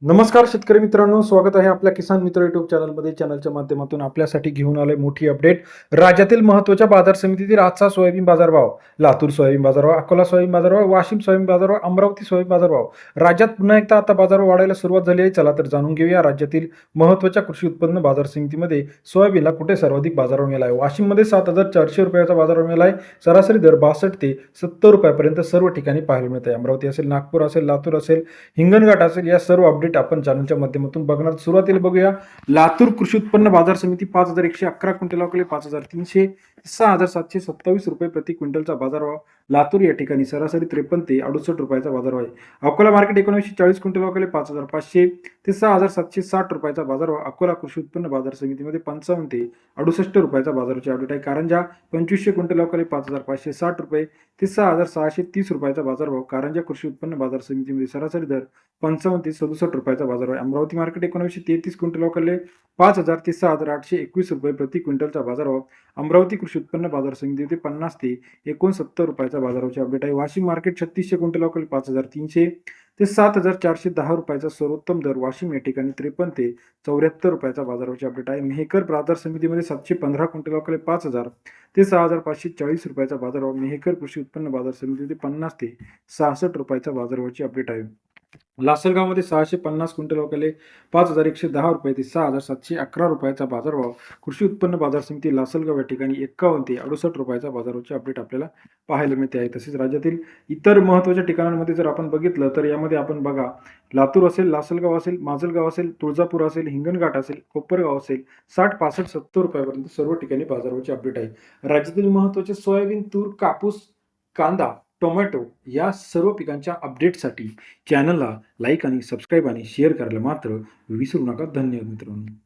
नमस्कार शेतकरी मित्रांनो, स्वागत आहे आपल्या किसान मित्र युट्यूब चॅनलमध्ये. चॅनलच्या माध्यमातून आपल्यासाठी घेऊन आले मोठी अपडेट. राज्यातील महत्त्वाच्या बाजार समितीतील आजचा सोयाबीन बाजारभाव, लातूर सोयाबीन बाजारभाव, अकोला सोयाबीन बाजारभाव, वाशिम सोयाबीन बाजारभाव, अमरावती सोयाबीन बाजारभाव. राज्यात पुन्हा एकदा आता बाजारभाव वाढायला सुरुवात झाली आहे. चला तर जाणून घेऊया राज्यातील महत्त्वाच्या कृषी उत्पन्न बाजार समितीमध्ये सोयाबीनला कुठे सर्वाधिक बाजारभाव मिळाला आहे. वाशिममध्ये 7,400 रुपयाचा बाजारभाव मिळाला आहे. सरासरी दर 62 ते 70 रुपयापर्यंत सर्व ठिकाणी पाहायला मिळत आहे. अमरावती असेल, नागपूर असेल, लातूर असेल, हिंगणघाट असेल, या सर्व अपडेट आपण चॅनलच्या माध्यमातून बघणार. सुरुवातीला बघूया लातूर कृषी उत्पन्न बाजार समिती 5,111 क्विंटल अवकले 5,300 6,727 रुपये प्रति क्विंटलचा बाजारभाव. लातूर या ठिकाणी सरासरी 53 ते 68 रुपयाचा बाजारभाव आहे. अकोला मार्केट 1940 क्विंटल अवकले 5,500 ते 6,760 रुपयाचा बाजारभाव. अकोला कृषी उत्पन्न बाजार समितीमध्ये 55 ते 68 रुपयाचा बाजाराची अपडेट आहे. कारंजा 2500 क्विंटल अवकले 5,560 रुपये ते 6,630 रुपयाचा बाजारभाव. कारंजा कृषी उत्पन्न बाजार समितीमध्ये सरासरी दर 55 ते 67 रुपयाचा बाजार आहे. अमरावती मार्केट 1933 क्विंटल अवकले 5,000 ते 6,821 रुपये प्रति क्विंटलचा बाजारभाव. अमरावती कृषी उत्पन्न बाजार समितीमध्ये 50 ते 69 रुपयाचा बाजाराची अपडेट आहे. वाशिम मार्केट 3600 क्विंटल अवकले 5,300 ते 7,410 रुपयाचा सर्वोत्तम दर. वाशिम या ठिकाणी 53 ते 74 रुपयाचा बाजाराची अपडेट आहे. मेहकर बाजार समितीमध्ये 715 क्विंटल अवकले 5,000 ते 6,540 रुपयाचा बाजारभाव. मेहकर कृषी उत्पन्न बाजार समितीमध्ये 50 ते 66 रुपयाचा बाजारभावाची अपडेट आहे. लासलगावमध्ये 650 क्विंटल अवकले 5,110 रुपये ते 6,711 रुपयाचा बाजारभाव. कृषी उत्पन्न बाजार समिती लासलगाव या ठिकाणी 51 ते 68 रुपयाचा बाजाराची अपडेट आपल्याला पाहायला मिळते आहे. तसेच राज्यातील इतर महत्त्वाच्या ठिकाणांमध्ये जर आपण बघितलं तर यामध्ये आपण बघा, लातूर असेल, लासलगाव असेल, माजलगाव असेल, तुळजापूर असेल, हिंगणघाट असेल, कोपरगाव असेल, 60, 65, 70 रुपयापर्यंत सर्व ठिकाणी बाजाराची अपडेट आहे. राज्यातील महत्त्वाचे सोयाबीन, तूर, कापूस, कांदा, टोमॅटो या सर्व पिकांच्या अपडेटसाठी चॅनलला लाईक आणि सबस्क्राईब आणि शेअर करायला मात्र विसरू नका. धन्यवाद मित्रांनो.